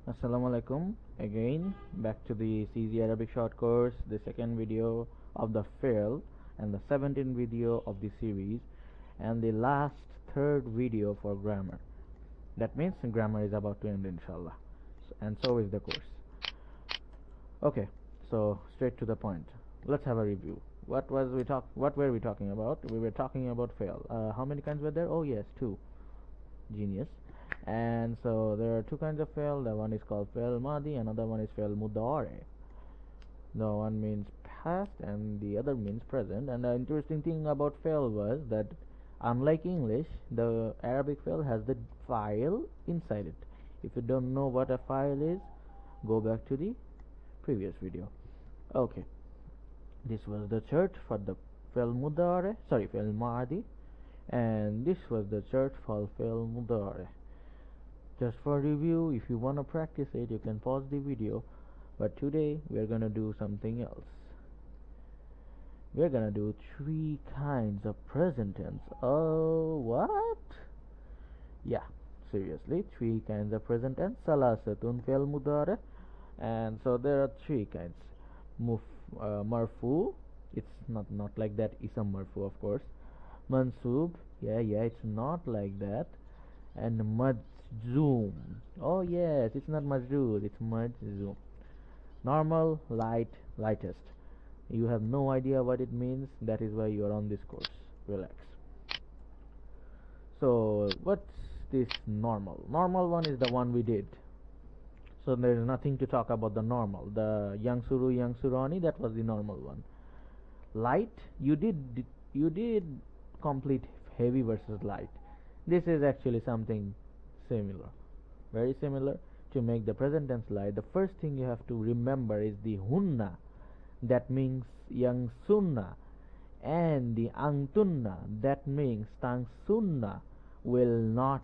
Assalamu alaikum again, back to the CZ Arabic short course, the second video of the Fe'l and the 17th video of the series, and the last third video for grammar. That means grammar is about to end, Insha'Allah, and so is the course. Okay, so straight to the point. Let's have a review. What were we talking about? We were talking about Fe'l. How many kinds were there? Oh yes, 2. Genius. And so there are 2 kinds of Fe'l. The one is called Fe'l Madi, another one is Fe'l Mudari. The one means past and the other means present. And the interesting thing about Fe'l was that unlike English, the Arabic Fe'l has the file inside it. If you don't know what a file is, go back to the previous video. Okay, this was the church for the Fe'l Madi, and this was the church for Fe'l Mudari. Just for review, if you want to practice it, you can pause the video, but today we are gonna do something else. We're gonna do 3 kinds of present tense. Oh, what? Yeah, seriously, 3 kinds of present tense. Salasatun Fe'l Mudari. And so there are 3 kinds. Marfu, it's not like that. Isam marfu, of course. Mansub, yeah, it's not like that. And majzoom, oh yes, it's not majroor, it's majzoom. Normal, light, lightest. You have no idea what it means. That is why you are on this course. Relax. So what's this normal? Normal one is the one we did. So there is nothing to talk about the normal. The yang surani, that was the normal one. Light, you did complete heavy versus light. This is actually something similar, very similar. To make the present tense light, the first thing you have to remember is the hunna, that means yang sunna, and the angtunna, that means tang sunna, will not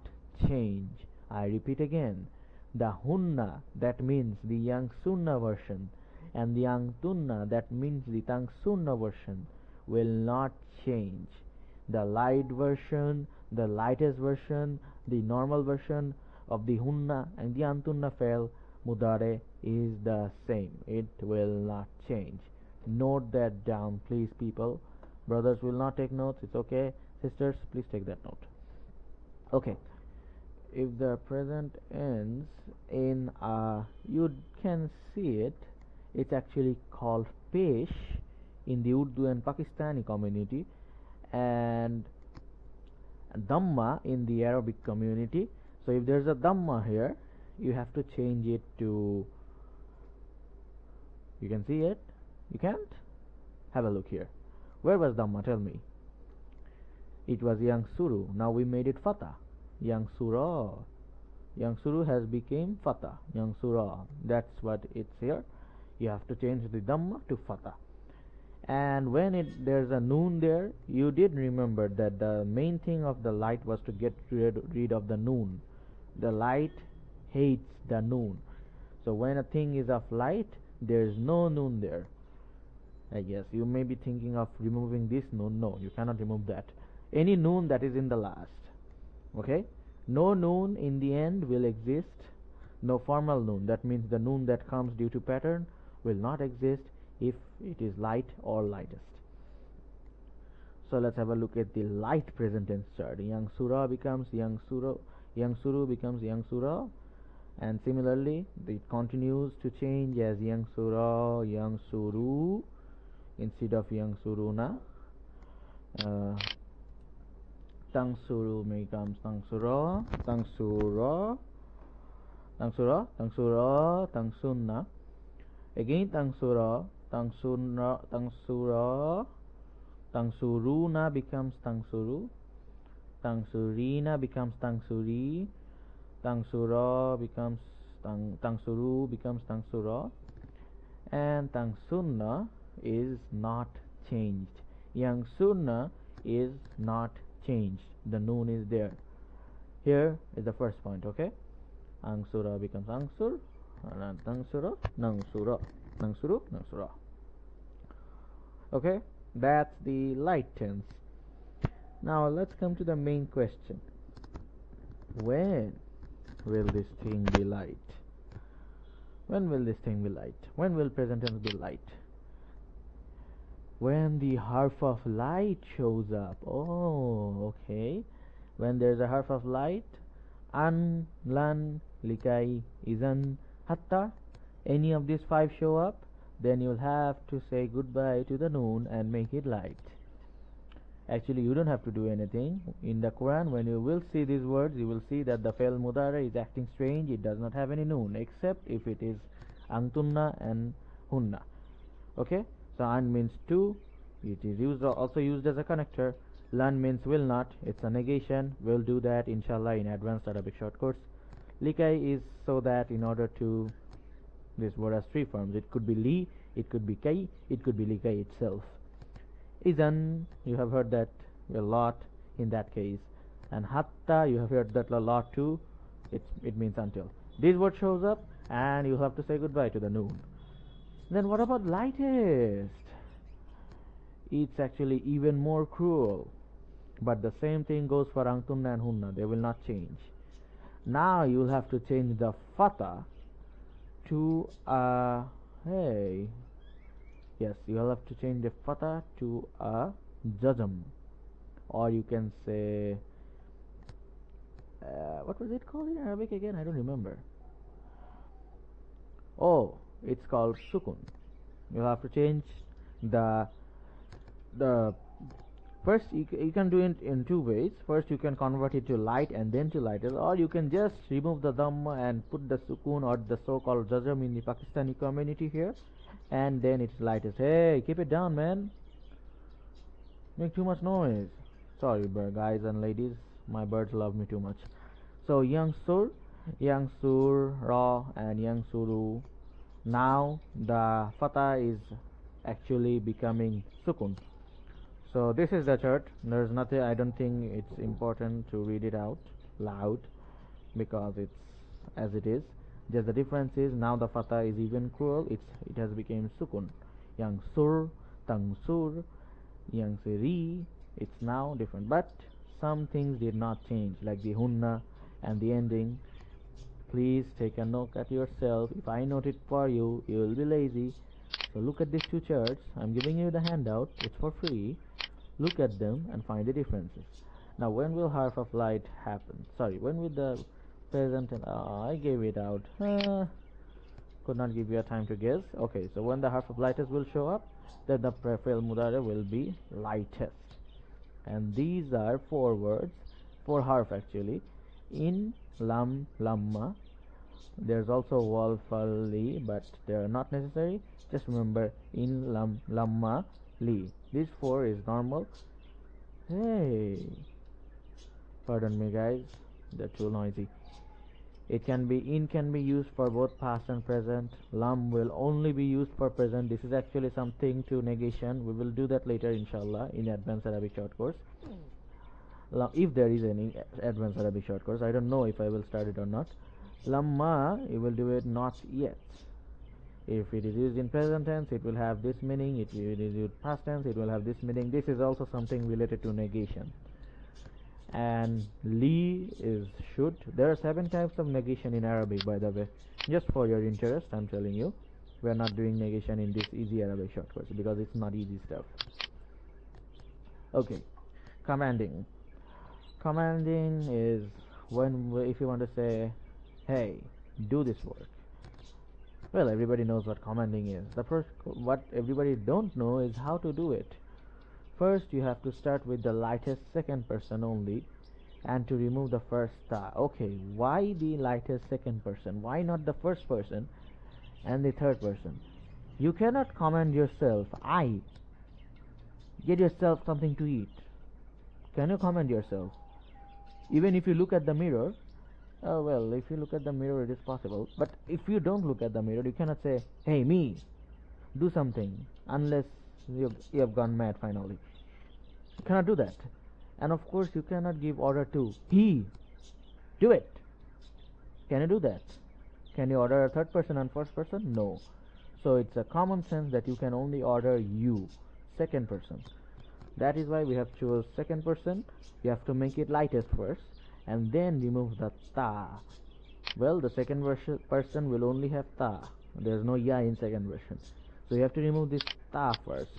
change. I repeat again, the hunna, that means the yang sunna version, and the angtunna, that means the tang sunna version, will not change. The light version, the lightest version, the normal version of the hunna and the antunna Fe'l Mudari is the same. It will not change. Note that down, please, people. Brothers will not take notes. It's okay. Sisters, please take that note. Okay. If the present ends in you can see it. It's actually called pesh in the Urdu and Pakistani community, and Dhamma in the Arabic community. So if there's a Dhamma here, you have to change it to, you can see it? You can't? Have a look here. Where was Dhamma? Tell me. It was Yang Suru. Now we made it Fatah. Yang Surah. Yang Suru has become Fatah. Yang Surah. That's what it's here. You have to change the Dhamma to Fatah. And when there's a noon there, you did remember that the main thing of the light was to get rid of the noon. The light hates the noon. So when a thing is of light, there is no noon there. I guess you may be thinking of removing this noon. No, you cannot remove that. Any noon that is in the last. Okay? No noon in the end will exist. No formal noon. That means the noon that comes due to pattern will not exist if it is light or lightest. So let's have a look at the light present tense chart. Yang surah becomes yang suru, yang suru becomes yang surah, and similarly it continues to change as yang surah, yang suru instead of yang suruna. Tang suru becomes tang surah, tang surah, tang surah, tang surah, tang sunnah. Again tang surah, tang surah, tang surah, tang suruna becomes tang suru, tang surina becomes tang suri, tang surah becomes tang suru becomes tang surah, and tang sunnah is not changed. Yang sunnah is not changed. The noon is there. Here is the first point. Okay, ang surah becomes ang sur, tang surah, nang surah, nang suru, nang surah. Okay, that's the light tense. Now let's come to the main question. When will this thing be light? When will this thing be light? When will present tense be light? When the harf of light shows up. Oh, okay. When there's a harf of light, an, lan, likai, izan, hatta, any of these five show up, then you'll have to say goodbye to the noon and make it light. Actually, you don't have to do anything. In the Quran, when you will see these words, you will see that the Fe'l Mudara is acting strange. It does not have any noon, except if it is antunna and hunna. Okay? So an means two. It is also used as a connector. Lan means will not. It's a negation. We'll do that inshallah in advanced Arabic short course. Likai is so that in order to, this word has three forms. It could be li, it could be kai, it could be likai itself. Izan, you have heard that a lot in that case. And hatta, you have heard that a lot too. It means until. This word shows up and you have to say goodbye to the noon. Then what about lightest? It's actually even more cruel. But the same thing goes for antunna and hunna. They will not change. Now you'll have to change the fatha to a, hey, yes, you'll have to change the fatha to a jazm, or you can say, what was it called in Arabic again? I don't remember. Oh, it's called sukun. You'll have to change the first. You can do it in two ways. First, you can convert it to light and then to lighter, or you can just remove the dhamma and put the sukun or the so-called jazm in the Pakistani community here, and then it's lightest. Hey, keep it down, man. Make too much noise. Sorry, guys and ladies. My birds love me too much. So, yang sur, ra, and yang suru. Now, the fatha is actually becoming sukun. So this is the chart. There's nothing, I don't think it's important to read it out loud because it's as it is. Just the difference is now the fatha is even cruel. It has become sukun. Yang sur, tang sur, yang siri. It's now different. But some things did not change, like the hunna and the ending. Please take a look at yourself. If I note it for you, you will be lazy. So look at these two charts. I'm giving you the handout. It's for free. Look at them and find the differences. Now, when will harf of light happen? Sorry, when will the present and I gave it out. Could not give you a time to guess. Okay, so when the harf of lightest will show up, then the Fe'l Mudari will be lightest. And these are four words, four harf actually. In, lam, lamma. There's also wal, fal, li, but they are not necessary. Just remember in, lam, lamma, li. This four is normal. Hey, pardon me guys, they're too noisy. It can be used for both past and present. Lam will only be used for present. This is actually something to negation. We will do that later inshallah in advanced Arabic short course. If there is any advanced Arabic short course, I don't know if I will start it or not. Lamma, you will do it not yet. If it is used in present tense, it will have this meaning. If it is used past tense, it will have this meaning. This is also something related to negation. And li is should. There are 7 types of negation in Arabic, by the way. Just for your interest, I'm telling you. We are not doing negation in this easy Arabic short course because it's not easy stuff. Okay, commanding. Commanding is when, if you want to say, hey, do this work. Well, everybody knows what commanding is. The first, what everybody don't know is how to do it. First, you have to start with the lightest second person only, and to remove the first ta. Okay, why the lightest second person? Why not the first person and the third person? You cannot command yourself, I, get yourself something to eat. Can you command yourself? Even if you look at the mirror, oh well, if you look at the mirror, it is possible. But if you don't look at the mirror, you cannot say, hey, me, do something, unless you have gone mad finally. You cannot do that. And of course, you cannot give order to, he, do it. Can you do that? Can you order a third person and first person? No. So it's a common sense that you can only order you, second person. That is why we have chosen second person. You have to make it lightest first, and then remove the ta. Well, the second person will only have ta. There's no ya in second version. So you have to remove this ta first.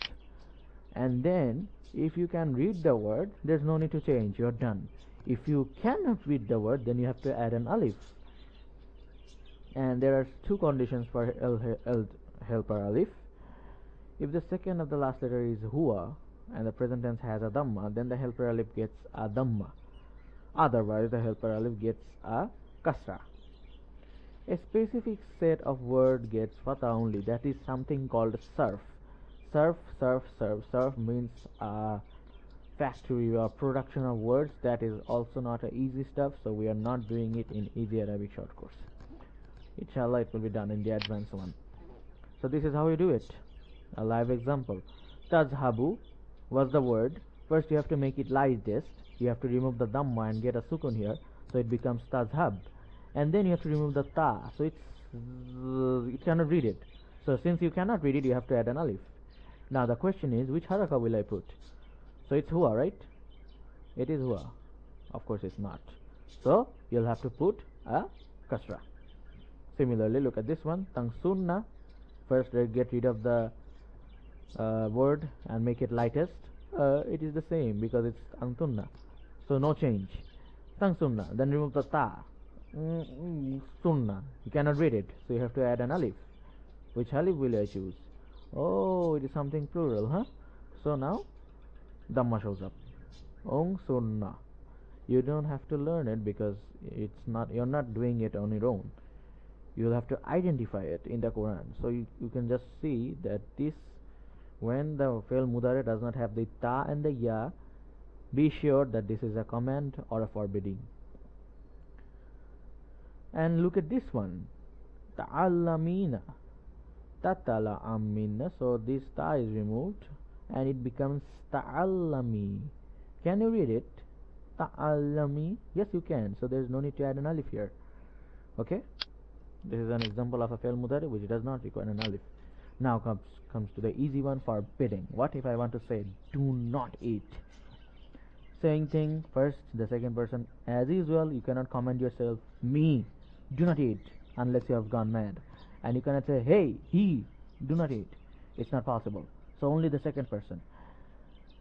And then, if you can read the word, there's no need to change. You're done. If you cannot read the word, then you have to add an alif. And there are two conditions for helper alif. If the second of the last letter is huwa and the present tense has a dhamma, then the helper alif gets a dhamma. Otherwise, the helper alif gets a kasra. A specific set of word gets fatha only. That is something called surf. Surf means factory or production of words. That is also not a easy stuff, so we are not doing it in easy Arabic short course. Inshallah, it will be done in the advanced one. So this is how you do it. A live example. Tazhabu was the word. First you have to make it lightest. You have to remove the dhamma and get a sukun here, so it becomes tazhab. And then you have to remove the ta, so you cannot read it. So since you cannot read it, you have to add an alif. Now the question is, which haraka will I put? So it's huwa, right? It is huwa. Of course it's not. So you'll have to put a kasra. Similarly, look at this one. Tangsunna. First get rid of the word and make it lightest. It is the same because it's antunna. So no change. Tangsunna. Then remove the ta. Sunna. You cannot read it, so you have to add an alif. Which alif will I choose? Oh, it is something plural, huh? So now dhamma shows up. Ong sunna. You don't have to learn it because you're not doing it on your own. You'll have to identify it in the Quran. So you can just see that this, when the Fe'l Mudare does not have the ta and the ya, be sure that this is a command or a forbidding. And look at this one. Ta'allamina. Tatala'amina. So this ta is removed and it becomes ta'allami. Can you read it? Ta'allami. Yes, you can. So there is no need to add an alif here. Okay? This is an example of a Fe'l Mudari which does not require an alif. Now comes to the easy one, forbidding. What if I want to say do not eat? Same thing, first, the second person. As usual, you cannot command yourself, me, do not eat, unless you have gone mad. And you cannot say, hey, he, do not eat. It's not possible. So only the second person.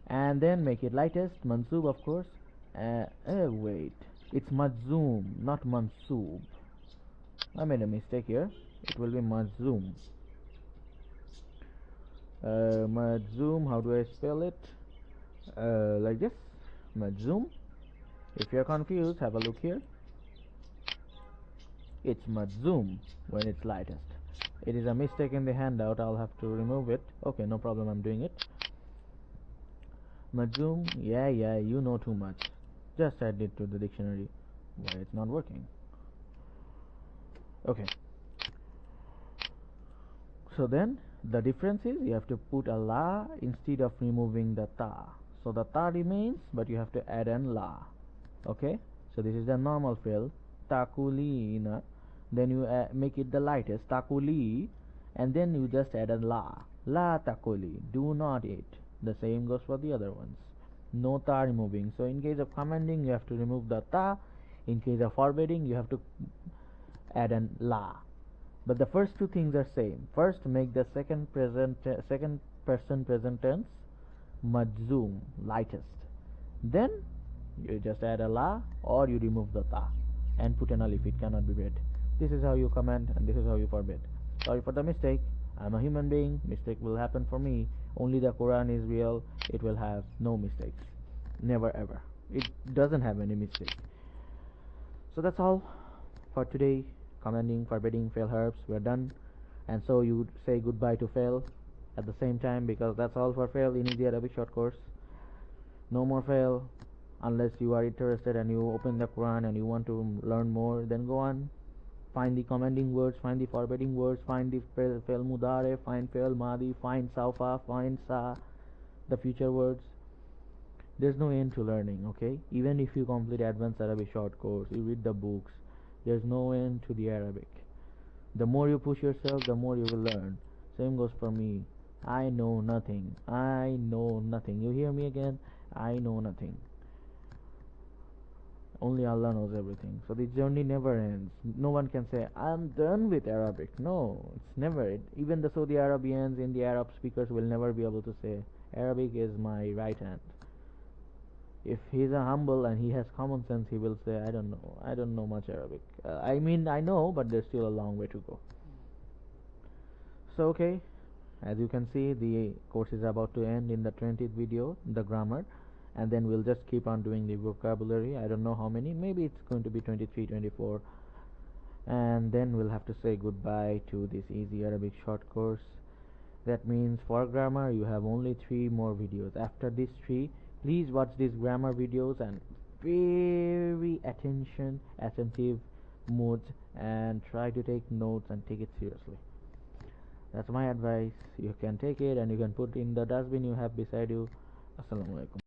And then make it lightest, mansub of course. Wait, it's majzoom, not mansub. I made a mistake here. It will be majzoom. Majzoom, how do I spell it? Like this, majzoom. If you're confused, have a look here. It's majzoom when it's lightest. It is a mistake in the handout. I'll have to remove it. Okay, no problem, I'm doing it. Majzoom, yeah, you know too much. Just add it to the dictionary. Why it's not working? Okay. So then, the difference is you have to put a la instead of removing the ta. So the ta remains, but you have to add an la. Okay? So this is the normal fill. Takulina. Then you make it the lightest. Takuli. And then you just add a la. La takuli. Do not eat. The same goes for the other ones. No ta removing. So in case of commanding, you have to remove the ta. In case of forbidding, you have to add an la. But the first two things are same. First, make the second person present tense majzoom, lightest. Then you just add a la or you remove the ta and put an alif. It cannot be read. This is how you command and this is how you forbid. Sorry for the mistake. I'm a human being. Mistake will happen for me. Only the Quran is real. It will have no mistakes. Never ever. It doesn't have any mistakes. So that's all for today. Commanding, forbidding, fail herbs, we're done. And so you say goodbye to fail at the same time, because that's all for fail in Easy Arabic short course. No more fail unless you are interested and you open the Quran and you want to learn more. Then go on, find the commanding words, find the forbidding words, find the fail mudare, find fail madi, find saufa, find sa, the future words. There's no end to learning. Okay, even if you complete advanced Arabic short course, you read the books, there's no end to the Arabic. The more you push yourself, the more you will learn. Same goes for me. I know nothing. You hear me again? I know nothing. Only Allah knows everything. So the journey never ends. No one can say, I'm done with Arabic. No, it's never. Even the Saudi Arabians in the Arab speakers will never be able to say, Arabic is my right hand. If he's a humble and he has common sense, he will say, I don't know. I don't know much Arabic. I mean, I know, but there's still a long way to go. So, okay. As you can see, the course is about to end in the 20th video, the grammar. And then we'll just keep on doing the vocabulary. I don't know how many. Maybe it's going to be 23, 24. And then we'll have to say goodbye to this easy Arabic short course. That means for grammar you have only 3 more videos. After these 3, please watch these grammar videos and very attentive modes, and try to take notes and take it seriously. That's my advice. You can take it and you can put in the dustbin you have beside you. Assalamu alaikum.